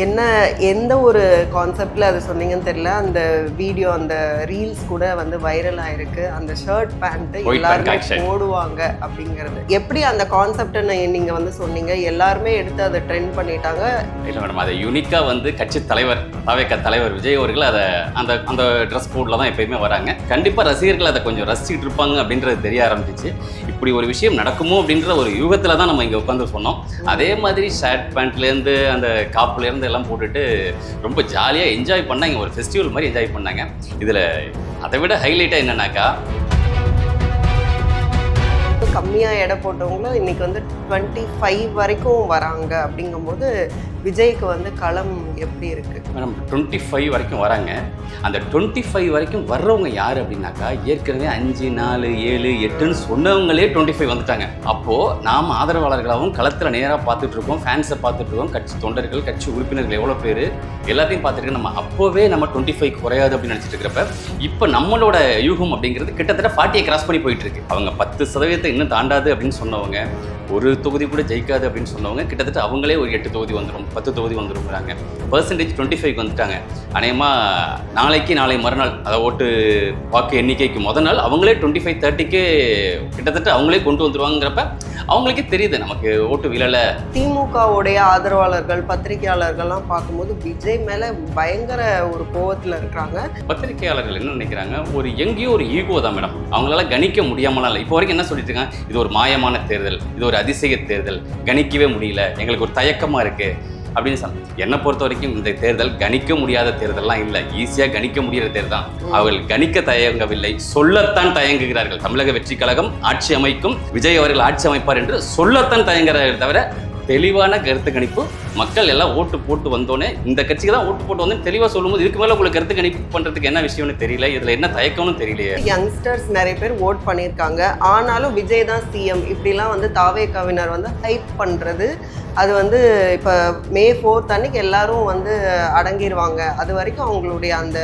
என்ன எந்த ஒரு கான்செப்டில் அது சொன்னீங்கன்னு தெரியல. அந்த வீடியோ, அந்த ரீல்ஸ் கூட வந்து வைரல் ஆயிருக்கு. அந்த ஷர்ட் பேண்ட்டு எல்லாருமே போடுவாங்க அப்படிங்கிறது. எப்படி அந்த கான்செப்டை நீங்கள் வந்து சொன்னீங்க? எல்லாருமே எடுத்து அதை ட்ரெண்ட் பண்ணிட்டாங்க. இல்லை மேடம், அதை யூனிக்காக வந்து கட்சி தலைவர் தாவேக தலைவர் விஜய் அவர்கள் அதை அந்த அந்த ட்ரெஸ் கோடில் தான் எப்பயுமே வராங்க. கண்டிப்பாக ரசிகர்கள் அதை கொஞ்சம் ரசிச்சுட்டு இருப்பாங்க அப்படின்றது தெரிய ஆரம்பிச்சிச்சு. இப்படி ஒரு விஷயம் நடக்குமோ அப்படின்ற ஒரு யூகத்தில் தான் நம்ம இங்கே உட்காந்து சொன்னோம். அதே மாதிரி ஷர்ட் பேண்ட்லேருந்து அந்த காப்புலேருந்து எல்லாம் போட்டுட்டு ரொம்ப ஜாலியாக என்ஜாய் பண்ணாங்க. ஒரு ஃபெஸ்டிவல் மாதிரி என்ஜாய் பண்ணாங்க. இதில் அதை விட ஹைலைட்டாக என்னன்னாக்கா, கம்மியாக எடை போட்டவங்களும் இன்னைக்கு வந்து 25 வரைக்கும் வராங்க. அப்படிங்கும்போது விஜய்க்கு வந்து களம் எப்படி இருக்கு மேடம்? 25 வரைக்கும் வராங்க. அந்த 25 வரைக்கும் வர்றவங்க யார் அப்படின்னாக்கா, ஏற்கனவே 5, 4, 7, 8ன்னு சொன்னவங்களே 25 வந்துட்டாங்க. அப்போது நாம் ஆதரவாளர்களாகவும் களத்தில் நேராக பார்த்துட்டு இருக்கோம், ஃபேன்ஸை பார்த்துட்டு இருக்கோம், கட்சி தொண்டர்கள், கட்சி உறுப்பினர்கள் எவ்வளோ பேர் எல்லாத்தையும் பார்த்துட்டு நம்ம அப்போவே நம்ம 25 குறையாது அப்படின்னு நினச்சிட்டு இருக்கிறப்ப, இப்போ நம்மளோட யூகம் அப்படிங்கிறது கிட்டத்தட்ட 40 கிராஸ் பண்ணி போயிட்டு இருக்கு. அவங்க 10% இன்னும் தாண்டாது அப்படின்னு சொன்னவங்க, ஒரு தொகுதி கூட ஜெயிக்காது அப்படின்னு சொன்னவங்க கிட்டத்தட்ட அவங்களே ஒரு 8 தொகுதி வந்துடும், 10 தொகுதி வந்துருங்கிறாங்க. பர்சன்டேஜ் 25 வந்துட்டாங்க. அநேகமாக நாளை மறுநாள், அதை ஓட்டு வாக்கு எண்ணிக்கைக்கு முதல் நாள் அவங்களே 25, 30க்கு கிட்டத்தட்ட அவங்களே கொண்டு வந்துருவாங்கிறப்ப அவங்களுக்கே தெரியுது நமக்கு ஓட்டு விழலை. திமுகவுடைய ஆதரவாளர்கள், பத்திரிகையாளர்கள்லாம் பார்க்கும்போது விஜய் மேலே பயங்கர ஒரு கோவத்தில் இருக்கிறாங்க. பத்திரிகையாளர்கள் என்ன நினைக்கிறாங்க, ஒரு எங்கேயோ ஒரு ஈகோ தான் மேடம். அவங்களால கணிக்க முடியாமலாம் இல்லை. இப்போ வரைக்கும் என்ன சொல்லிட்டு இருக்காங்க, இது ஒரு மாயமான தேர்தல், இது ஒரு அதிசய தேர்தல், கணிக்கவே முடியல, எங்களுக்கு ஒரு தயக்கமாக இருக்குது அப்படின்னு சொன்னாங்க. என்னை பொறுத்த வரைக்கும் இந்த தேர்தல் கணிக்க முடியாத தேர்தல்லாம் இல்லை, ஈஸியாக கணிக்க முடிகிற தேர்தல் தான். அவர்கள் கணிக்க தயங்கவில்லை, சொல்லத்தான் தயங்குகிறார்கள். தமிழக வெற்றி கழகம் ஆட்சி அமைக்கும், விஜய் அவர்கள் ஆட்சி அமைப்பார் என்று சொல்லத்தான் தயங்குகிறார்கள் தவிர தெளிவான கருத்து கணிப்பு, மக்கள் எல்லாம் ஓட்டு போட்டு வந்தோடனே இந்த கட்சிக்கு தான் ஓட்டு போட்டு வந்தோன்னு தெளிவாக சொல்லும்போது இதுக்கு மேலே உங்களுக்கு கருத்து கணிப்பு பண்ணுறதுக்கு என்ன விஷயம்னு தெரியல, இதில் என்ன தயக்கம்னு தெரியலையே. யங்ஸ்டர்ஸ் நிறைய பேர் ஓட் பண்ணியிருக்காங்க. ஆனாலும் விஜய் தான் சிஎம் இப்படிலாம் வந்து தாவேகாவினர் வந்து ஹைப் பண்ணுறது, அது வந்து இப்போ May 4 அன்னைக்கு எல்லாரும் வந்து அடங்கிடுவாங்க. அது வரைக்கும் அவங்களுடைய அந்த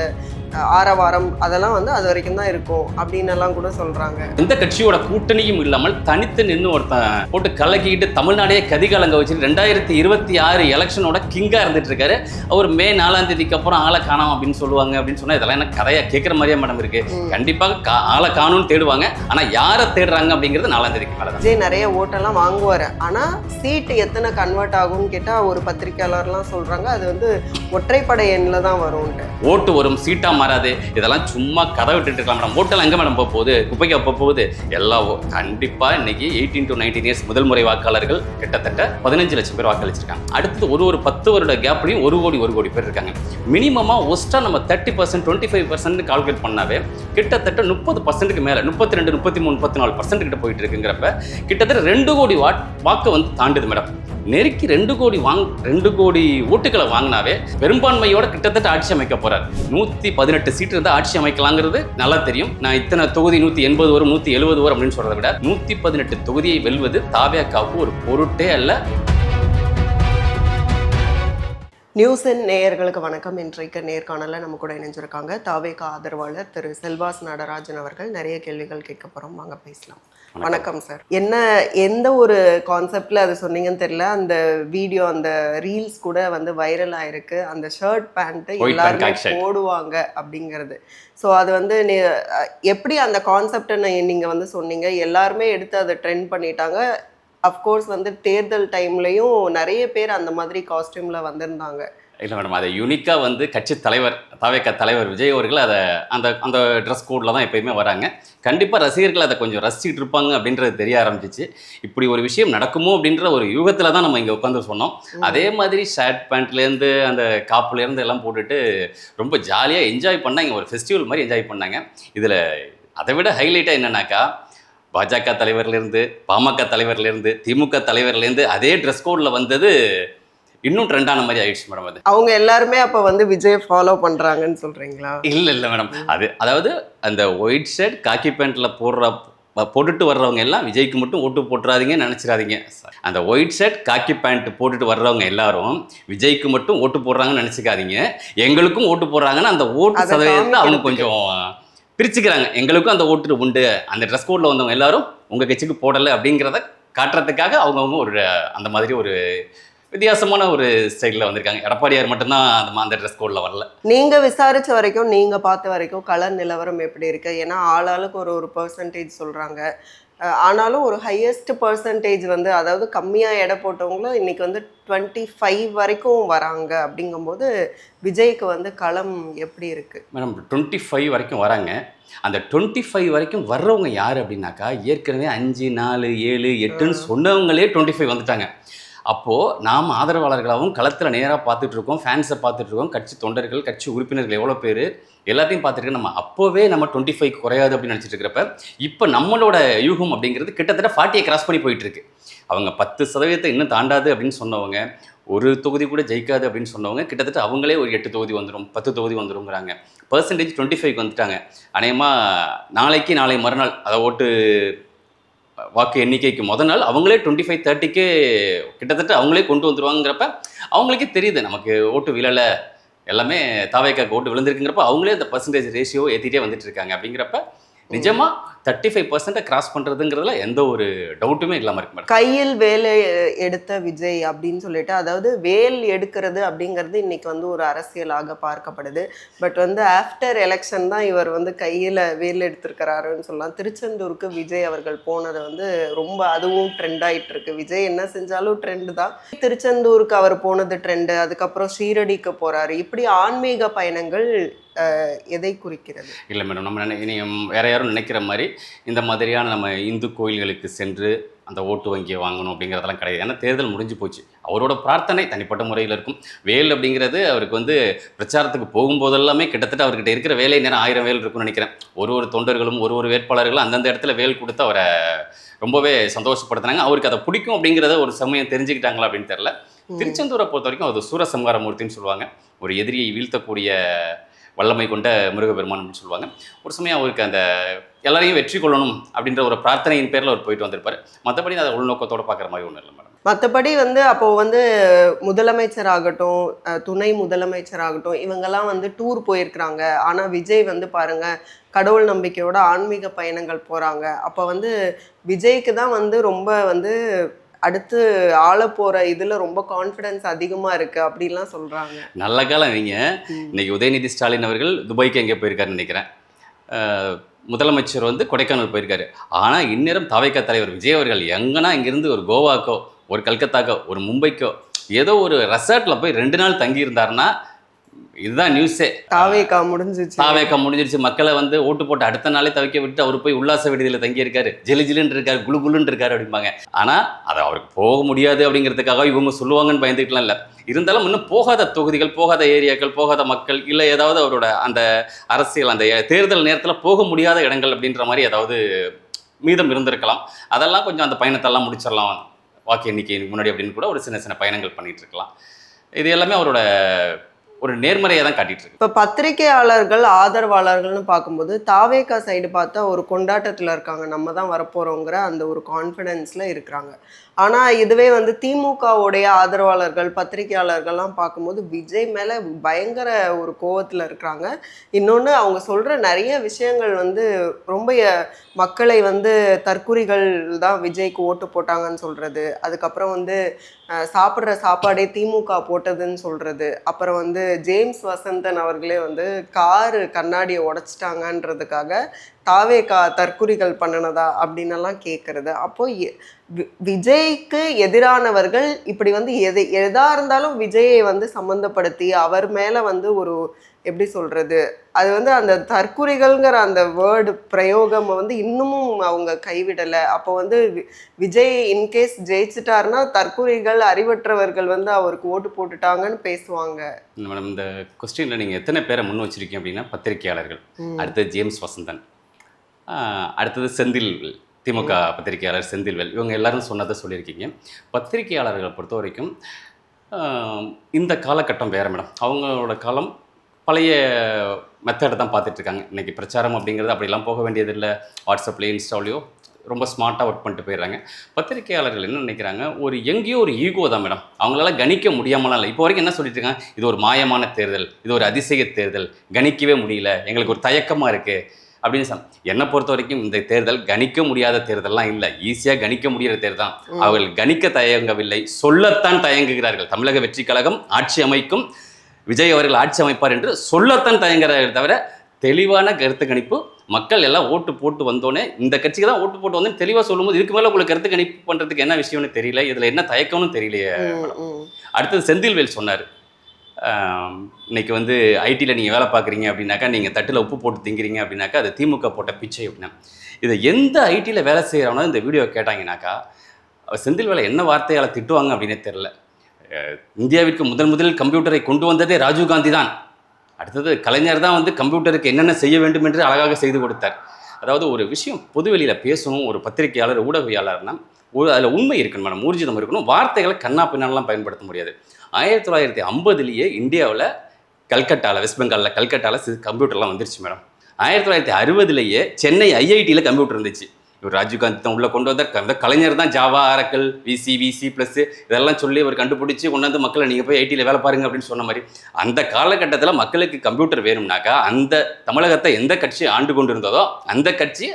ஆரவாரம் அதெல்லாம் வந்து அது வரைக்கும் தான் இருக்கும் அப்படின்னு எல்லாம் கூட சொல்றாங்க. இந்த கட்சியோட கூட்டணியும் இல்லாமல் தனித்து நின்று ஒருத்தன் போட்டு கலக்கிட்டு தமிழ்நாடே கதிகாலங்க வச்சுட்டு 2026 எலெக்ஷனோட கிங்கா இருந்துட்டு இருக்காரு. அவர் May 4 அப்புறம் ஆளை காணோம் அப்படின்னு சொல்லுவாங்க அப்படின்னு சொன்னா இதெல்லாம் என்ன கதையா கேட்குற மாதிரியே மேடம் இருக்கு. கண்டிப்பாக ஆளை காணும்னு தேடுவாங்க, ஆனா யாரை தேடுறாங்க அப்படிங்கிறது 4 மேலே தான். விஜய் நிறைய ஓட்டெல்லாம் வாங்குவாரு, ஆனா சீட்டு எத்தனை கன்வெர்ட் ஆகும்னு கேட்டா ஒரு பத்திரிகையாளர்லாம் சொல்றாங்க அது வந்து ஒற்றைப்படை எண்ணில் தான் வரும்ட்டு. ஓட்டு வரும், சீட்டா மாறாது, இதெல்லாம் சும்மா கதை விட்டுட்டு இருக்கலாம் மேடம். ஓட்டெல்லாம் எங்கே மேடம் போகுது, குப்பைக்கு போகுது எல்லாம். கண்டிப்பாக இன்னைக்கு 18 to 19 இயர்ஸ் முதல் முறை வாக்காளர்கள் கிட்டத்தட்ட 15 லட்சம் பேர் வாக்களிச்சிருக்காங்க. அடுத்து ஒரு 10 வருட கேப்லையும் 1 கோடி பேர் இருக்காங்க. மினிமமாக ஒஸ்ட்டாக நம்ம 30%, 25% கால்குலேட் பண்ணாவே கிட்டத்தட்ட 30%க்கு மேலே 32, 33, 34% கிட்ட போயிட்டு இருக்குங்கிறப்ப கிட்டத்தட்ட 2 கோடி வாக்கு வந்து தாண்டுது மேடம். நெருக்கி 2 கோடி ஓட்டுகளை வாங்கினாவே பெரும்பான்மையோட கிட்டத்தட்ட ஆட்சி அமைக்க போறார். 118 சீட்டு இருந்தால் ஆட்சி அமைக்கலாங்கிறது நல்லா தெரியும். நான் இத்தனை தொகுதி 180 வரும், 170 வரும் அப்படின்னு சொல்றதை விட 118 தொகுதியை வெல்வது தாவேகாவுக்கு ஒரு பொருட்டே அல்ல. நியூஸின் நேயர்களுக்கு வணக்கம். இன்றைக்கு நேர்காணலில் நம்ம கூட இணைஞ்சிருக்காங்க தாவேகா ஆதரவாளர் திரு செல்வாஸ் நடராஜன் அவர்கள். நிறைய கேள்விகள் கேட்க போகிறோம், வாங்க பேசலாம். வணக்கம் சார். எந்த ஒரு கான்செப்டில் அது சொன்னீங்கன்னு தெரியல. அந்த வீடியோ, அந்த ரீல்ஸ் கூட வந்து வைரல் ஆயிருக்கு. அந்த ஷர்ட் பேண்ட்டு எல்லாருமே போடுவாங்க அப்படிங்கிறது. ஸோ அது வந்து எப்படி அந்த கான்செப்டை நீங்கள் வந்து சொன்னீங்க? எல்லாருமே எடுத்து அதை ட்ரெண்ட் பண்ணிட்டாங்க. அஃப்கோர்ஸ் வந்து தேர்தல் டைம்லையும் நிறைய பேர் அந்த மாதிரி காஸ்டியூமில் வந்திருந்தாங்க. இல்லை மேடம், அதை யூனிக்காக வந்து கட்சி தலைவர் தாவேக தலைவர் விஜய் அவர்கள் அதை அந்த அந்த ட்ரெஸ் கோடில் தான் எப்பயுமே வராங்க. கண்டிப்பாக ரசிகர்கள் அதை கொஞ்சம் ரசிச்சுட்டு இருப்பாங்க அப்படின்றது தெரிய ஆரம்பிச்சிச்சு. இப்படி ஒரு விஷயம் நடக்குமோ அப்படின்ற ஒரு யூகத்தில் தான் நம்ம இங்கே உட்காந்து சொன்னோம். அதே மாதிரி ஷர்ட் பேண்ட்லேருந்து அந்த காப்புலேருந்து எல்லாம் போட்டுட்டு ரொம்ப ஜாலியாக என்ஜாய் பண்ணாங்க. ஒரு ஃபெஸ்டிவல் மாதிரி என்ஜாய் பண்ணாங்க. இதில் அதை விட ஹைலைட்டாக என்னன்னாக்கா, பாஜக தலைவர்லேருந்து, பாமக தலைவர்லேருந்து, திமுக தலைவர்லேருந்து அதே ட்ரெஸ் கோடில் வந்தது இன்னும் ட்ரெண்டான மாதிரி ஆயிடுச்சு மேடம். அது அவங்க எல்லாருமே அப்போ வந்து விஜய் ஃபாலோ பண்ணுறாங்கன்னு சொல்கிறீங்களா? இல்லை மேடம், அதாவது அந்த ஒயிட் ஷர்ட் காக்கி பேண்ட்டில் போட்டுட்டு வர்றவங்க எல்லாம் விஜய்க்கு மட்டும் ஓட்டு போட்டுறாதீங்கன்னு நினச்சிடாதீங்க. அந்த ஒயிட் ஷர்ட் காக்கி பேண்ட் போட்டுட்டு வர்றவங்க எல்லாரும் விஜய்க்கு மட்டும் ஓட்டு போடுறாங்கன்னு நினச்சிக்காதீங்க. எங்களுக்கும் ஓட்டு போடுறாங்கன்னு அந்த ஓட்டு சதவீதத்தை அவங்க கொஞ்சம் பிரிச்சுக்கிறாங்க. எங்களுக்கும் அந்த ஓட்டு உண்டு, அந்த ட்ரெஸ் கோடில் வந்தவங்க எல்லாரும் உங்கள் கட்சிக்கு போடலை அப்படிங்கிறத காட்டுறதுக்காக அவங்கவுங்க ஒரு அந்த மாதிரி ஒரு வித்தியாசமான ஒரு ஸ்டைலில் வந்திருக்காங்க. எடப்பாடியார் மட்டும்தான் அந்த ட்ரெஸ் கோடில் வரல. நீங்க விசாரிச்ச வரைக்கும், நீங்க பார்த்த வரைக்கும் கலர் நிலவரம் எப்படி இருக்கு? ஏன்னா ஆளாளுக்கு ஒரு ஒரு பெர்சன்டேஜ் சொல்றாங்க. ஆனாலும் ஒரு ஹையஸ்ட் பெர்சன்டேஜ் வந்து, அதாவது கம்மியா எடை போட்டவங்களும் இன்னைக்கு வந்து 25 வரைக்கும் வராங்க. அப்படிங்கும்போது விஜய்க்கு வந்து களம் எப்படி இருக்கு? மேடம் 25 வரைக்கும் வராங்க. அந்த 25 வரைக்கும் வர்றவங்க யார் அப்படின்னாக்கா, ஏற்கனவே 5, 4, 7, 8ன்னு சொன்னவங்களே 25 வந்துட்டாங்க. அப்போது நாம் ஆதரவாளர்களாகவும் களத்தில் நேராக பார்த்துட்ருக்கோம், ஃபேன்ஸை பார்த்துட்ருக்கோம், கட்சி தொண்டர்கள், கட்சி உறுப்பினர்கள் எவ்வளோ பேர் எல்லாத்தையும் பார்த்துட்டு நம்ம அப்போவே நம்ம 25 குறையாது அப்படின்னு நினச்சிட்டு இருக்கிறப்ப, இப்போ நம்மளோட யூகம் அப்படிங்கிறது கிட்டத்தட்ட 40 கிராஸ் பண்ணி போயிட்டுருக்கு. அவங்க 10% இன்னும் தாண்டாது அப்படின்னு சொன்னவங்க, ஒரு தொகுதி கூட ஜெயிக்காது அப்படின்னு சொன்னவங்க கிட்டத்தட்ட அவங்களே ஒரு 8 தொகுதி வந்துடும், 10 தொகுதி வந்துடும்ங்கிறாங்க. பெர்சன்டேஜ் 25க்கு வந்துட்டாங்க. அநேகமாக நாளை மறுநாள் அதை வாக்கு எண்ணிக்கைக்கு நாள் அவங்களே 25, 30க்கு கிட்டத்தட்ட அவங்களே கொண்டு வந்துருவாங்கிறப்ப அவங்களுக்கே தெரியுது நமக்கு ஓட்டு விழலை, எல்லாமே தாவேக்காக்கு ஓட்டு விழுந்திருக்குங்கிறப்ப அவங்களே அந்த பர்சன்டேஜ் ரேஷியோ ஏற்றிட்டே வந்துட்டு இருக்காங்க. அப்படிங்கிறப்ப நிஜமாக 35% கிராஸ் பண்ணுறதுங்கிறதுல எந்த ஒரு டவுட்டுமே இல்லாமல் இருக்கு மேடம். கையில் வேலை எடுத்த விஜய் அப்படின்னு சொல்லிட்டு, அதாவது வேல் எடுக்கிறது அப்படிங்கிறது இன்னைக்கு வந்து ஒரு அரசியலாக பார்க்கப்படுது. பட் வந்து ஆஃப்டர் எலெக்ஷன் தான் இவர் வந்து கையில் வேல் எடுத்திருக்கிறாருன்னு சொல்லலாம். திருச்செந்தூருக்கு விஜய் அவர்கள் போனது வந்து ரொம்ப அதுவும் ட்ரெண்ட் ஆகிட்டு இருக்கு. விஜய் என்ன செஞ்சாலும் ட்ரெண்டு தான். திருச்செந்தூருக்கு அவர் போனது ட்ரெண்டு. அதுக்கப்புறம் ஷீரடிக்கு போகிறாரு. இப்படி ஆன்மீக பயணங்கள் எதை குறிக்கிறது? இல்லை மேடம், நம்ம வேற யாரும் நினைக்கிற மாதிரி இந்த மாதிரியான நம்ம இந்து கோயில்களுக்கு சென்று அந்த ஓட்டு வங்கியை வாங்கணும் அப்படிங்கிறதெல்லாம் கிடையாது. ஏன்னா தேர்தல் முடிஞ்சு போச்சு. அவரோட பிரார்த்தனை தனிப்பட்ட முறையில் இருக்கும். வேல் அப்படிங்கிறது அவருக்கு வந்து பிரச்சாரத்துக்கு போகும்போதெல்லாமே கிட்டத்தட்ட அவர்கிட்ட இருக்கிற வேலை நேரம் 1000 வேல் இருக்கும்னு நினைக்கிறேன். ஒரு தொண்டர்களும் ஒரு வேட்பாளர்களும் அந்தந்த இடத்துல வேல் கொடுத்து அவரை ரொம்பவே சந்தோஷப்படுத்தினாங்க. அவருக்கு அதை பிடிக்கும் அப்படிங்கிறத ஒரு சமயம் தெரிஞ்சுக்கிட்டாங்களா அப்படின்னு தெரியல. திருச்செந்தூரை பொறுத்த வரைக்கும் அது சூரசம்ஹார மூர்த்தின்னு சொல்லுவாங்க. ஒரு எதிரியை வீழ்த்தக்கூடிய வல்லமை கொண்ட முருகப்பெருமான் அப்படின்னு சொல்லுவாங்க. ஒரு சமயம் அவருக்கு அந்த எல்லாரையும் வெற்றி கொள்ளணும் அப்படின்ற ஒரு பிரார்த்தனையின் பேரில் அவர் போயிட்டு வந்திருப்பார். மற்றபடி அதை உள்நோக்கத்தோடு பார்க்குற மாதிரி ஒன்றும் இல்லை மேடம். மற்றபடி வந்து அப்போது வந்து முதலமைச்சராகட்டும், துணை முதலமைச்சராகட்டும், இவங்கெல்லாம் வந்து டூர் போயிருக்கிறாங்க. ஆனால் விஜய் வந்து பாருங்கள், கடவுள் நம்பிக்கையோட ஆன்மீக பயணங்கள் போகிறாங்க. அப்போ வந்து விஜய்க்கு தான் வந்து ரொம்ப வந்து அடுத்து ஆள போற இதுல ரொம்ப கான்ஃபிடன்ஸ் அதிகமா இருக்கு அப்படின்லாம் சொல்றாங்க. நல்ல காலம் நீங்க. இன்னைக்கு உதயநிதி ஸ்டாலின் அவர்கள் துபாய்க்கு எங்கே போயிருக்காருன்னு நினைக்கிறேன். முதலமைச்சர் வந்து கொடைக்கானல் போயிருக்காரு. ஆனால் இந்நேரம் தாவேக்கா தலைவர் விஜய் அவர்கள் எங்கன்னா இங்கிருந்து ஒரு கோவாக்கோ, ஒரு கல்கத்தாக்கோ, ஒரு மும்பைக்கோ ஏதோ ஒரு ரெசார்ட்ல போய் 2 நாள் தங்கி இருந்தாருன்னா இதுதான் நியூஸே. தாவேக்கா முடிஞ்சிருச்சு. மக்களை வந்து ஓட்டு போட்டு அடுத்த நாளே தவிக்க விட்டு அவர் போய் உல்லாச விடுதியில் தங்கி இருக்காரு, ஜிலுன்னு இருக்காரு, குளுன்னு இருக்காரு அப்படிம்பாங்க. ஆனால் அதை அவருக்கு போக முடியாது அப்படிங்கிறதுக்காக இவங்க சொல்லுவாங்கன்னு பயந்துக்கலாம். இல்லை, இருந்தாலும் இன்னும் போகாத தொகுதிகள், போகாத ஏரியாக்கள், போகாத மக்கள், இல்லை ஏதாவது அவரோட அந்த அரசியல் அந்த தேர்தல் நேரத்தில் போக முடியாத இடங்கள் அப்படின்ற மாதிரி ஏதாவது மீதம் இருந்திருக்கலாம். அதெல்லாம் கொஞ்சம் அந்த பயணத்தெல்லாம் முடிச்சிடலாம் வாக்கு எண்ணிக்கை முன்னாடி அப்படின்னு கூட ஒரு சின்ன பயணங்கள் பண்ணிட்டு இருக்கலாம். இது எல்லாமே அவரோட ஒரு நேர்மறையாக தான் காட்டிட்டு இருக்கு. இப்போ பத்திரிகையாளர்கள் ஆதரவாளர்கள்னு பார்க்கும்போது தாவேக்கா சைடு பார்த்தா ஒரு கொண்டாட்டத்தில் இருக்காங்க, நம்ம தான் வரப்போகிறோங்கிற அந்த ஒரு கான்ஃபிடென்ஸில் இருக்கிறாங்க. ஆனால் இதுவே வந்து திமுகவுடைய ஆதரவாளர்கள் பத்திரிகையாளர்கள்லாம் பார்க்கும்போது விஜய் மேலே பயங்கர ஒரு கோவத்தில் இருக்கிறாங்க. இன்னொன்று, அவங்க சொல்கிற நிறைய விஷயங்கள் வந்து ரொம்ப மக்களை வந்து தற்குறிகள் தான் விஜய்க்கு ஓட்டு போட்டாங்கன்னு சொல்கிறது. அதுக்கப்புறம் வந்து சாப்பிட்ற சாப்பாடே திமுக போட்டதுன்னு சொல்கிறது. அப்புறம் வந்து ஜேம்ஸ் வசந்தன் அவர்களே வந்து காரு கண்ணாடியை உடைச்சிட்டாங்கன்றதுக்காக தாவேக்கா தற்குறிகள் பண்ணினதா அப்படின்னெல்லாம் கேட்குறது. அப்போ விஜய்க்கு எதிரானவர்கள் இப்படி வந்து எதா இருந்தாலும் விஜயை வந்து சம்மந்தப்படுத்தி அவர் மேலே வந்து ஒரு எப்படி சொல்கிறது, அது வந்து அந்த தற்குறிகள்ங்கிற அந்த வேர்டு பிரயோகம் வந்து இன்னமும் அவங்க கைவிடலை. அப்போ வந்து விஜய் இன்கேஸ் ஜெயிச்சிட்டாருன்னா தற்குறிகள் அறிவற்றவர்கள் வந்து அவருக்கு ஓட்டு போட்டுட்டாங்கன்னு பேசுவாங்க. மேடம், இந்த கொஸ்டினில் நீங்கள் எத்தனை பேரை முன் வச்சிருக்கீங்க அப்படின்னா பத்திரிகையாளர்கள், அடுத்தது ஜேம்ஸ் வசந்தன், அடுத்தது செந்தில்வேல், திமுக பத்திரிகையாளர் செந்தில்வேல், இவங்க எல்லாரும் சொன்னதை சொல்லியிருக்கீங்க. பத்திரிகையாளர்களை பொறுத்த வரைக்கும் இந்த காலகட்டம் வேறு மேடம். அவங்களோட காலம் பழைய மெத்தடை தான் பார்த்துட்ருக்காங்க. இன்றைக்கி பிரச்சாரம் அப்படிங்கிறது அப்படிலாம் போக வேண்டியதில்லை. வாட்ஸ்அப்லேயோ இன்ஸ்டாவிலையோ ரொம்ப ஸ்மார்ட்டாக ஒர்க் பண்ணிட்டு போயிடுறாங்க. பத்திரிகையாளர்கள் என்ன நினைக்கிறாங்க, ஒரு எங்கேயோ ஒரு ஈகோ தான் மேடம். அவங்களால கணிக்க முடியாமலாம் இல்லை. இப்போ வரைக்கும் என்ன சொல்லிட்டு இருக்காங்க, இது ஒரு மாயமான தேர்தல், இது ஒரு அதிசய தேர்தல், கணிக்கவே முடியல, எங்களுக்கு ஒரு தயக்கமாக இருக்குது, அப்படின்னு என்னை பொறுத்த வரைக்கும் இந்த தேர்தல் கணிக்க முடியாத தேர்தல்லாம் இல்லை, ஈஸியாக கணிக்க முடியாத தேர்தல். அவர்கள் கணிக்க தயங்கவில்லை, சொல்லத்தான் தயங்குகிறார்கள். தமிழக வெற்றி கழகம் ஆட்சி அமைக்கும், விஜய் அவர்கள் ஆட்சி அமைப்பார் என்று சொல்லத்தான் தயங்குகிறார்கள் தவிர தெளிவான கருத்து கணிப்பு மக்கள் எல்லாம் ஓட்டு போட்டு வந்தோடனே இந்த கட்சிக்கு தான் ஓட்டு போட்டு வந்தோன்னு தெளிவாக சொல்லும்போது இதுக்கு மேலே உங்களுக்கு கருத்து கணிப்பு பண்ணுறதுக்கு என்ன விஷயம்னு தெரியல, இதில் என்ன தயக்கம்னு தெரியலையே. அடுத்தது செந்தில்வேல் சொன்னார், இன்னைக்கு வந்து ஐடியில் நீங்கள் வேலை பார்க்குறீங்க அப்படின்னாக்கா, நீங்கள் தட்டில் உப்பு போட்டு திங்கிறீங்க அப்படின்னாக்கா அது திமுக போட்ட பிச்சை அப்படின்னா. இதை எந்த ஐடியில் வேலை செய்கிறவனா இந்த வீடியோ கேட்டாங்கன்னாக்கா செந்தில்வேலை என்ன வார்த்தையால் திட்டுவாங்க அப்படின்னே தெரில. இந்தியாவிற்கு முதலில் கம்ப்யூட்டரை கொண்டு வந்ததே ராஜீவ்காந்தி தான். அடுத்தது கலைஞர் தான் வந்து கம்ப்யூட்டருக்கு என்னென்ன செய்ய வேண்டும் என்று அழகாக செய்து கொடுத்தார். அதாவது ஒரு விஷயம் பொது வெளியில் பேசணும், ஒரு பத்திரிகையாளர் ஊடகவியாளர்னா அதில் உண்மை இருக்கணும் மேடம், ஊர்ஜிதம் இருக்கணும், வார்த்தைகளை கண்ணா பின்னாலாம் பயன்படுத்த முடியாது. 1950 இந்தியாவில் கல்கட்டாவில், வெஸ்ட் பெங்காலில் கல்கட்டாவில் கம்ப்யூட்டர்லாம் வந்துருச்சு மேடம். 1960 சென்னை ஐஐடியில் கம்ப்யூட்டர் இருந்துச்சு. இவர் ராஜீவ்காந்தி தான் உள்ளே கொண்டு வந்தார். அந்த கலைஞர் தான் ஜாவா, ஆரக்கல், விசி ப்ளஸ் இதெல்லாம் சொல்லி அவர் கண்டுபிடிச்சி கொண்டாந்து மக்களை நீங்கள் போய் ஐடியில் வேலை பாருங்க அப்படின்னு சொன்ன மாதிரி அந்த காலகட்டத்தில் மக்களுக்கு கம்ப்யூட்டர் வேணும்னாக்கா அந்த தமிழகத்தை எந்த கட்சி ஆண்டு கொண்டு இருந்ததோ அந்த கட்சி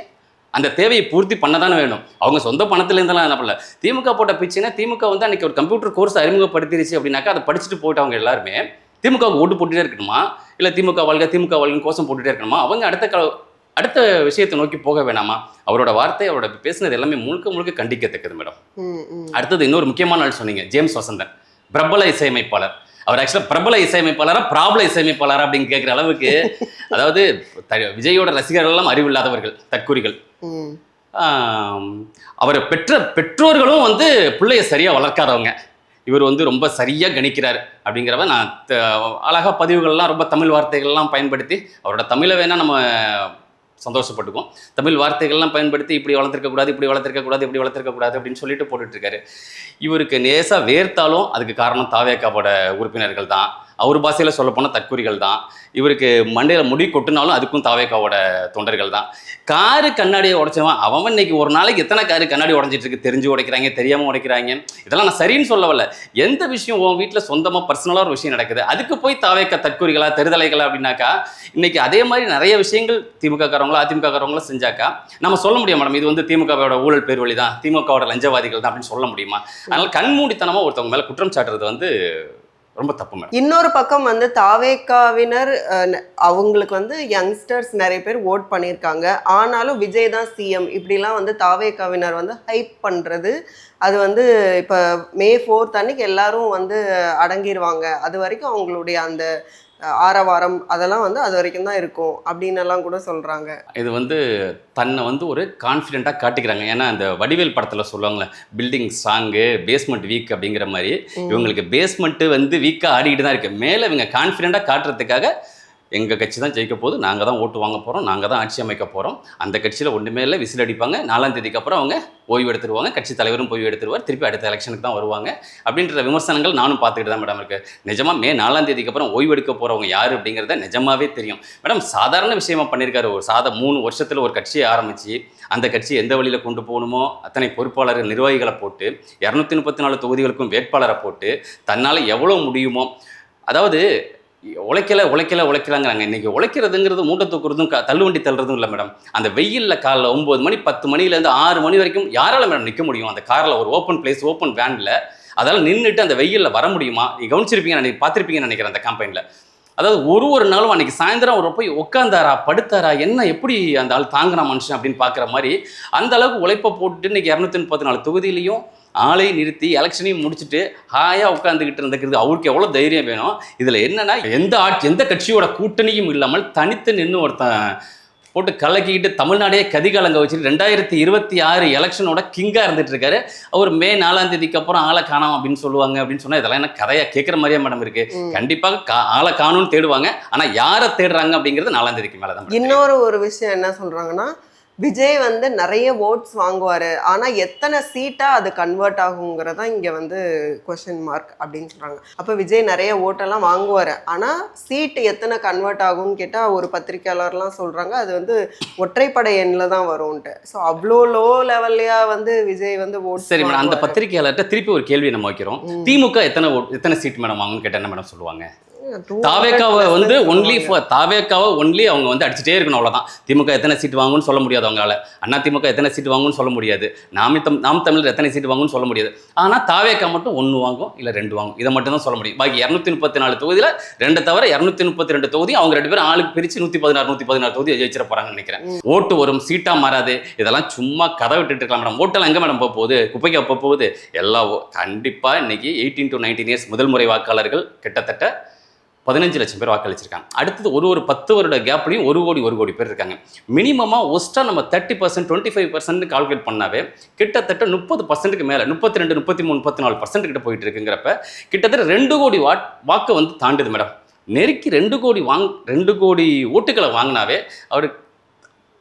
அந்த தேவையை பூர்த்தி பண்ண தானே வேணும். அவங்க சொந்த பணத்துலேருந்தெல்லாம் என்ன பண்ணல. திமுக போட்ட பிச்சுன்னா திமுக வந்து அன்றைக்கி ஒரு கம்ப்யூட்டர் கோர்ஸ் அறிமுகப்படுத்திருச்சு அப்படின்னாக்கா அதை படிச்சுட்டு போயிட்டவங்க எல்லாருமே திமுகவுக்கு ஓட்டு போட்டுகிட்டே இருக்கணுமா, இல்லை திமுக வாழ்க்கைன்னு கோஷம் போட்டுகிட்டே இருக்கணுமா? அவங்க அடுத்த விஷயத்தை நோக்கி போக வேணாமா? அவரோட வார்த்தை, அவரோட பேசுனது எல்லாமே முழுக்க கண்டிக்கத்தக்கது மேடம். அடுத்தது இன்னொரு முக்கியமான ஆள் சொன்னீங்க, ஜேம்ஸ் வசந்தன், பிரபல இசையமைப்பாளர். அவர் ஆக்சுவலாக பிரபல இசையமைப்பாளரா ப்ராப்ள இசையமைப்பாளரா அப்படின்னு கேட்குற அளவுக்கு, அதாவது விஜயோட ரசிகர்கள் எல்லாம் அறிவில்லாதவர்கள், தற்குறிகள். அவரை பெற்றோர்களும் வந்து பிள்ளைய சரியாக வளர்க்காதவங்க. இவர் வந்து ரொம்ப சரியாக கணிக்கிறார் அப்படிங்கிறவ நான் அழகாக பதிவுகள்லாம் ரொம்ப தமிழ் வார்த்தைகள்லாம் பயன்படுத்தி அவரோட தமிழை வேணால் நம்ம சந்தோஷப்பட்டுக்கும், தமிழ் வார்த்தைகள்லாம் பயன்படுத்தி இப்படி வளர்த்துருக்கக்கூடாது, இப்படி வளர்த்துருக்கக்கூடாது, இப்படி வளர்த்துருக்கக்கூடாது அப்படின்னு சொல்லிட்டு போட்டுட்ருக்காரு. இவருக்கு நேசாக வேர்த்தாலும் அதுக்கு காரணம் தாவேக்காவோட உறுப்பினர்கள் தான், அவர் பாஷையில் சொல்லப்போனால் தற்குறிகள் தான். இவருக்கு மண்டையில் முடி கொட்டினாலும் அதுக்கும் தாவேக்காவோட தொண்டர்கள் தான். காரு கண்ணாடியை உடைச்சவன் அவன் இன்னைக்கு ஒரு நாளைக்கு எத்தனை காரு கண்ணாடி உடஞ்சிட்டு இருக்கு, தெரிஞ்சு உடைக்கிறாங்க, தெரியாமல் உடைக்கிறாங்க. இதெல்லாம் நான் சரின்னு சொல்லவில்லை. எந்த விஷயம் உன் வீட்டில் சொந்தமாக பர்சனலாக ஒரு விஷயம் நடக்குது, அதுக்கு போய் தாவேக்கா தற்குறிகளா தெருதலைகளா அப்படின்னாக்கா இன்னைக்கு அதே மாதிரி நிறைய விஷயங்கள் திமுக காரவங்களோ அதிமுக காரவங்களோ செஞ்சாக்கா நம்ம சொல்ல முடியும் மேடம், இது வந்து திமுகவோட ஊழல் பேர் வழி தான், திமுகவோட லஞ்சவாதிகள் தான் அப்படின்னு சொல்ல முடியுமா? அதனால கண்மூடித்தனமாக ஒருத்தவங்க மேலே குற்றம் சாட்டுறது வந்து ரொம்ப தப்பு மேடம். இன்னொரு பக்கம் வந்து தாவேக்காவினர் அவங்களுக்கு வந்து யங்ஸ்டர்ஸ் நிறைய பேர் ஓட் பண்ணியிருக்காங்க, ஆனாலும் விஜய் தான் சிஎம் இப்படிலாம் வந்து தாவேக்காவினர் வந்து ஹைப் பண்ணுறது, அது வந்து இப்போ May 4 அன்னைக்கு எல்லாரும் வந்து அடங்கிடுவாங்க, அது வரைக்கும் அவங்களுடைய அந்த ஆரவாரம் அதெல்லாம் வந்து அது வரைக்கும் தான் இருக்கும் அப்படின்னு எல்லாம் கூட சொல்கிறாங்க. இது வந்து தன்னை வந்து ஒரு கான்ஃபிடென்ட்டாக காட்டிக்கிறாங்க. ஏன்னா அந்த வடிவேல் படத்தில் சொல்லுவாங்களே, பில்டிங் ஸ்ட்ராங்கு பேஸ்மெண்ட் வீக் அப்படிங்கிற மாதிரி இவங்களுக்கு பேஸ்மெண்ட்டு வந்து வீக்காக ஆடிக்கிட்டு தான் இருக்குது. மேலே இவங்க கான்ஃபிடென்ட்டாக காட்டுறதுக்காக எங்கள் கட்சி தான் ஜெயிக்க போகுது, நாங்கள் தான் ஓட்டு வாங்க போகிறோம், நாங்கள் தான் ஆட்சி அமைக்க போகிறோம், அந்த கட்சியில் ஒன்றுமே இல்லை, விசில் அடிப்பாங்க, 4ஆம் தேதிக்கு அப்புறம் அவங்க ஓய்வு எடுத்துருவாங்க, கட்சி தலைவரும் ஓய்வு எடுத்துருவார், திருப்பி அடுத்த எலெக்ஷனுக்கு தான் வருவாங்க அப்படின்ற விமர்சனங்கள் நானும் பார்த்துக்கிட்டு தான் மேடம் இருக்குது. நிஜமாக May 4ஆம் தேதிக்கு அப்புறம் ஓய்வு எடுக்க போகிறவங்க யார் அப்படிங்கிறத நிஜமாவே தெரியும் மேடம். சாதாரண விஷயமா பண்ணியிருக்காரு. ஒரு 3 வருஷத்தில் ஒரு கட்சியை ஆரம்பித்து அந்த கட்சி எந்த வழியில் கொண்டு போகணுமோ அத்தனை பொறுப்பாளர்கள் நிர்வாகிகளை போட்டு 234 தொகுதிகளுக்கும் வேட்பாளரை போட்டு தன்னால் எவ்வளோ முடியுமோ, அதாவது உழைக்கலாங்கிறாங்க. இன்றைக்கி உழைக்கிறதுங்கிறது மூட்டை தூக்குறதும் தள்ளுவண்டி தள்ளுறதும் இல்லை மேடம். அந்த வெயிலில் காலைல 9 மணி 10 மணிலேருந்து 6 மணி வரைக்கும் யாரால மேடம் நிற்க முடியும் அந்த காரில், ஒரு ஓப்பன் பிளேஸ் ஓப்பன் வேனில்? அதெல்லாம் நின்றுட்டு அந்த வெயிலில் வர முடியுமா? கவனிச்சிருப்பீங்க, பார்த்துருப்பீங்கன்னு நினைக்கிறேன் அந்த கேம்பெயினில். அதாவது ஒரு நாளும் அன்றைக்கி சாயந்தரம் அவர் போய் உட்காந்தாரா படுத்தாரா, என்ன எப்படி அந்த ஆள் தாங்கினா மனுஷன் அப்படின்னு பார்க்குற மாதிரி அந்த அளவுக்கு உழைப்பை போட்டுட்டு இன்றைக்கி 234 தொகுதியிலையும் ஆளையும் நிறுத்தி எலெக்ஷனையும் முடிச்சுட்டு ஹாயாக உட்காந்துக்கிட்டு இருந்துக்கிறது அவருக்கு எவ்வளோ தைரியம் வேணும். இதில் என்னென்னா எந்த கட்சியோட கூட்டணியும் இல்லாமல் தனித்து நின்று ஒருத்தன் போட்டு கலக்கிக்கிட்டு தமிழ்நாடே கதிகாலங்க வச்சுட்டு 2026 எலெக்ஷனோட கிங்காக இருந்துட்டு இருக்காரு. அவர் May 4ஆம் தேதிக்கு அப்புறம் ஆளை காணாம் அப்படின்னு சொல்லுவாங்க அப்படின்னு சொன்னால் இதெல்லாம் என்ன கதையாக கேட்குற மாதிரியே மேடம் இருக்குது. கண்டிப்பாக ஆளை காணும்னு தேடுவாங்க, ஆனால் யாரை தேடுறாங்க அப்படிங்கிறது 4ஆம் தேதிக்கு மேலே தான். இன்னொரு விஷயம் என்ன சொல்கிறாங்கன்னா, விஜய் வந்து நிறைய ஓட்ஸ் வாங்குவார், ஆனால் எத்தனை சீட்டாக அது கன்வெர்ட் ஆகுங்கிறதா இங்கே வந்து கொஷின் மார்க் அப்படின்னு சொல்கிறாங்க. அப்போ விஜய் நிறைய ஓட்டெல்லாம் வாங்குவார், ஆனால் சீட்டு எத்தனை கன்வெர்ட் ஆகும்னு கேட்டால் ஒரு பத்திரிக்கையாளர்லாம் சொல்கிறாங்க அது வந்து ஒற்றைப்படை எண்ணில் தான் வரும்ன்ட்டு. ஸோ அவ்வளோ லோ லெவல்லையா வந்து விஜய் வந்து ஓட். சரி மேடம், அந்த பத்திரிக்கையாளர்கிட்ட திருப்பி ஒரு கேள்வி நம்ம வைக்கிறோம், திமுக எத்தனை சீட் மேடம் வாங்குன்னு கேட்டால் என்ன மேடம் சொல்லுவாங்க? தாவேக்காவை 200 வந்து plus ஒன்லி சொல்லுவாங்க. தாவேக்காவை ஒன்லி அவங்க வந்து அடிச்சுட்டே இருக்கணும், அவ்வளோதான். திமுக எத்தனை சீட் வாங்கும்னு சொல்ல முடியாது அவங்களால. அண்ணா திமுக எத்தனை சீட் வாங்கும்னு சொல்ல முடியாது. நாம் தமிழர் எத்தனை சீட் வாங்கும்னு சொல்ல முடியாது. ஆனால் தாவேக்கா மட்டும் 1 வாங்கும் இல்லை 2 வாங்கும், இதை மட்டும் தான் சொல்ல முடியும். பாக்கி 234 தொகுதியில் 2 தவிர 232 தொகுதி அவங்க 2 பேரும் ஆளுக்கு பிரித்து 116 தொகுதி ஜெயிச்சிட போறாங்கன்னு நினைக்கிறேன். ஓட்டு வரும், சீட்டா மாறாது, இதெல்லாம் சும்மா கதை விட்டுட்டு இருக்கலாம் மேடம். ஓட்டெல்லாம் எங்கே மேடம் போக போகுது? குப்பைக்கு அப்போ போகுது எல்லாம். கண்டிப்பாக இன்னைக்கு 18 to 19 இயர்ஸ் முதல் முறை வாக்காளர்கள் கிட்டத்தட்ட 15 லட்சம் பேர் வாக்களிச்சிருக்காங்க. அடுத்தது ஒரு 10 வருட கேப்லையும் 1 கோடி பேர் இருக்காங்க. மினிமமாக ஒஸ்ட்டாக நம்ம 30%, 25% கால்குலேட் பண்ணாவே கிட்டத்தட்ட 30%க்கு மேலே 32, 33, 34% கிட்ட போயிட்டு இருக்குங்கிறப்ப கிட்டத்தட்ட 2 கோடி வாக்கு வந்து தாண்டுது மேடம். நெருக்கி 2 கோடி ஓட்டுகளை வாங்கினாவே அவர்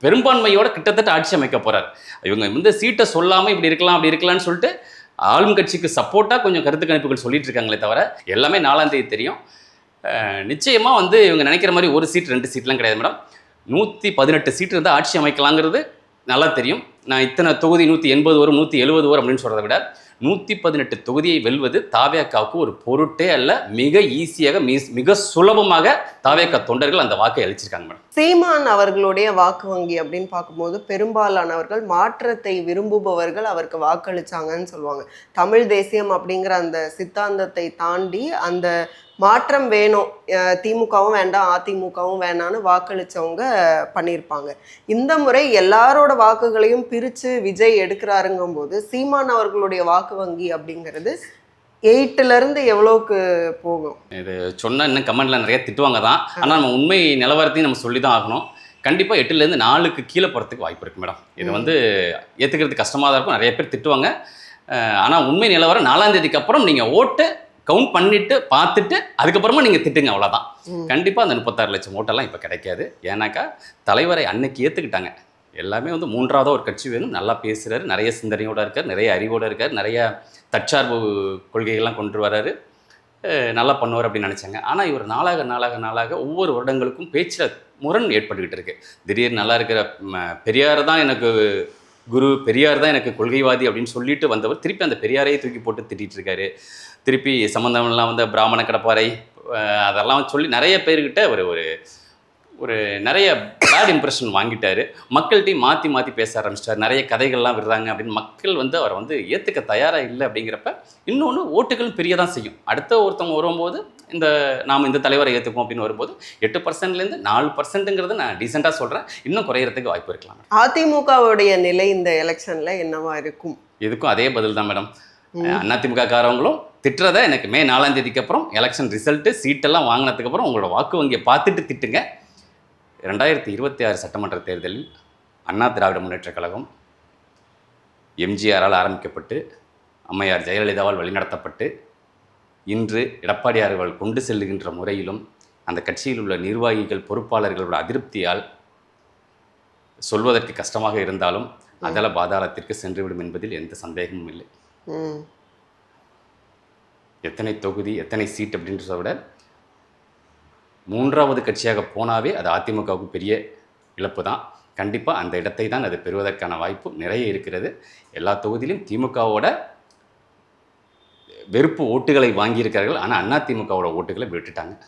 பெரும்பான்மையோட கிட்டத்தட்ட ஆட்சி அமைக்க போறார். இவங்க வந்து சீட்டை சொல்லாமல் இப்படி இருக்கலாம் அப்படி இருக்கலாம்னு சொல்லிட்டு ஆளும் கட்சிக்கு சப்போர்ட்டாக கொஞ்சம் கருத்து கணிப்புகள் சொல்லிட்டு இருக்காங்களே தவிர எல்லாமே 4ஆம் தேதி தெரியும். நிச்சயமாக வந்து இவங்க நினைக்கிற மாதிரி 1 சீட் 2 சீட்லாம் கிடையாது மேடம். 118 சீட் இருந்தால் ஆட்சி அமைக்கலாங்கிறது நல்லா தெரியும். நான் இத்தனை தொகுதி 180 வரும் 170 வரும் அப்படின்னு சொல்கிறத விட 118 தொகுதியை வெல்வது தாவேக்காவுக்கு ஒரு பொருட்டே அல்ல. மிக ஈஸியாக மிக சுலபமாக தாவேக்கா தொண்டர்கள் அந்த வாக்கை அளிச்சிருக்காங்க மேடம். சீமான் அவர்களுடைய வாக்கு வங்கி அப்படின்னு பார்க்கும்போது பெரும்பாலானவர்கள் மாற்றத்தை விரும்புபவர்கள் அவருக்கு வாக்களிச்சாங்கன்னு சொல்லுவாங்க. தமிழ் தேசியம் அப்படிங்கிற அந்த சித்தாந்தத்தை தாண்டி அந்த மாற்றம் வேணும், திமுகவும் வேண்டாம் அதிமுகவும் வேணான்னு வாக்களிச்சவங்க பண்ணியிருப்பாங்க. இந்த முறை எல்லாரோட வாக்குகளையும் பிரித்து விஜய் எடுக்கிறாருங்கும் போது சீமான் அவர்களுடைய வாக்கு வங்கி அப்படிங்கிறது 8லேருந்து எவ்வளோக்கு போகும்? இது சொன்னால் இன்னும் கமெண்ட்ல நிறைய திட்டுவாங்க தான். ஆனால் நம்ம உண்மை நிலவரத்தையும் நம்ம சொல்லி தான் ஆகணும். கண்டிப்பாக 8லேருந்து 4க்கு கீழே போகிறதுக்கு வாய்ப்பு இருக்குது மேடம். இது வந்து ஏற்றுக்கிறது கஷ்டமாக தான் இருக்கும், நிறைய பேர் திட்டுவாங்க. ஆனால் உண்மை நிலவரம் 4ஆம் தேதிக்கு அப்புறம் நீங்கள் ஓட்டு கவுண்ட் பண்ணிட்டு பார்த்துட்டு அதுக்கப்புறமா நீங்கள் திட்டுங்க, அவ்வளோதான். கண்டிப்பாக அந்த 36 லட்சம் ஓட்டெல்லாம் இப்போ கிடைக்காது. ஏன்னாக்கா தலைவரை அன்னைக்கு ஏற்றுக்கிட்டாங்க. எல்லாமே வந்து 3ஆவதாக ஒரு கட்சி வேணும், நல்லா பேசுகிறாரு, நிறைய சிந்தனையோடு இருக்கார், நிறைய அறிவோடு இருக்கார், நிறைய தற்சார்பு கொள்கைகள்லாம் கொண்டு வராரு, நல்லா பண்ணுவார் அப்படின்னு நினச்சாங்க. ஆனால் இவர் நாளாக ஒவ்வொரு வருடங்களுக்கும் பேச்சில் முரண் ஏற்பட்டுக்கிட்டு இருக்கு. திடீர்னு நல்லா இருக்கிற பெரியார் தான் எனக்கு குரு, பெரியார் தான் எனக்கு கொள்கைவாதி அப்படின்னு சொல்லிட்டு வந்தவர் திருப்பி அந்த பெரியாரையே தூக்கி போட்டு திட்டிகிட்டு இருக்காரு. திருப்பி சம்மந்தம்லாம் வந்து பிராமண கடப்பாறை அதெல்லாம் சொல்லி நிறைய பேர்கிட்ட ஒரு நிறைய பேட் இம்ப்ரெஷன் வாங்கிட்டாரு. மக்கள்கிட்டையும் மாற்றி பேச ஆரம்பிச்சிட்டார். நிறைய கதைகள்லாம் விடுறாங்க அப்படின்னு மக்கள் வந்து அவரை வந்து ஏற்றுக்க தயாராக இல்லை. அப்படிங்கிறப்ப இன்னொன்று ஓட்டுகள் பெரிய தான் செய்யும். அடுத்த ஒருத்தவங்க வரும்போது நாம் இந்த தலைவரை ஏற்றுப்போம் அப்படின்னு வரும்போது 8%லேருந்து 4%ங்கிறது நான் டீசெண்டாக சொல்கிறேன். இன்னும் குறையிறதுக்கு வாய்ப்பு இருக்கலாம். அதிமுகவுடைய நிலை இந்த எலெக்ஷன்ல என்னவா இருக்கும்? இதுக்கும் அதே பதில் தான் மேடம். அதிமுக காரவங்களும் திட்டுறதை எனக்கு மே 4ஆம் தேதிக்கு அப்புறம் எலெக்ஷன் ரிசல்ட்டு சீட்டெல்லாம் வாங்கினதுக்கு அப்புறம் உங்களோட வாக்கு வங்கியை பார்த்துட்டு திட்டுங்க. 2026 சட்டமன்ற தேர்தலில் அண்ணா திராவிட முன்னேற்றக் கழகம் எம்ஜிஆரால் ஆரம்பிக்கப்பட்டு அம்மையார் ஜெயலலிதாவால் வழிநடத்தப்பட்டு இன்று எடப்பாடியார் அவர்கள் கொண்டு செல்லுகின்ற முறையிலும் அந்த கட்சியில் உள்ள நிர்வாகிகள் பொறுப்பாளர்களோட அதிருப்தியால் சொல்வதற்கு கஷ்டமாக இருந்தாலும் அதல பாதாளத்திற்கு சென்றுவிடும் என்பதில் எந்த சந்தேகமும் இல்லை. எத்தனை தொகுதி எத்தனை சீட் அப்படின்றத விட 3ஆவது கட்சியாக போனாவே அது அதிமுகவுக்கு பெரிய இழப்பு தான். கண்டிப்பாக அந்த இடத்தை தான் அது பெறுவதற்கான வாய்ப்பு நிறைய இருக்கிறது. எல்லா தொகுதியிலும் திமுகவோட வெறுப்பு ஓட்டுகளை வாங்கியிருக்கிறார்கள், ஆனால் அதிமுகவோட ஓட்டுகளை விட்டுட்டாங்க.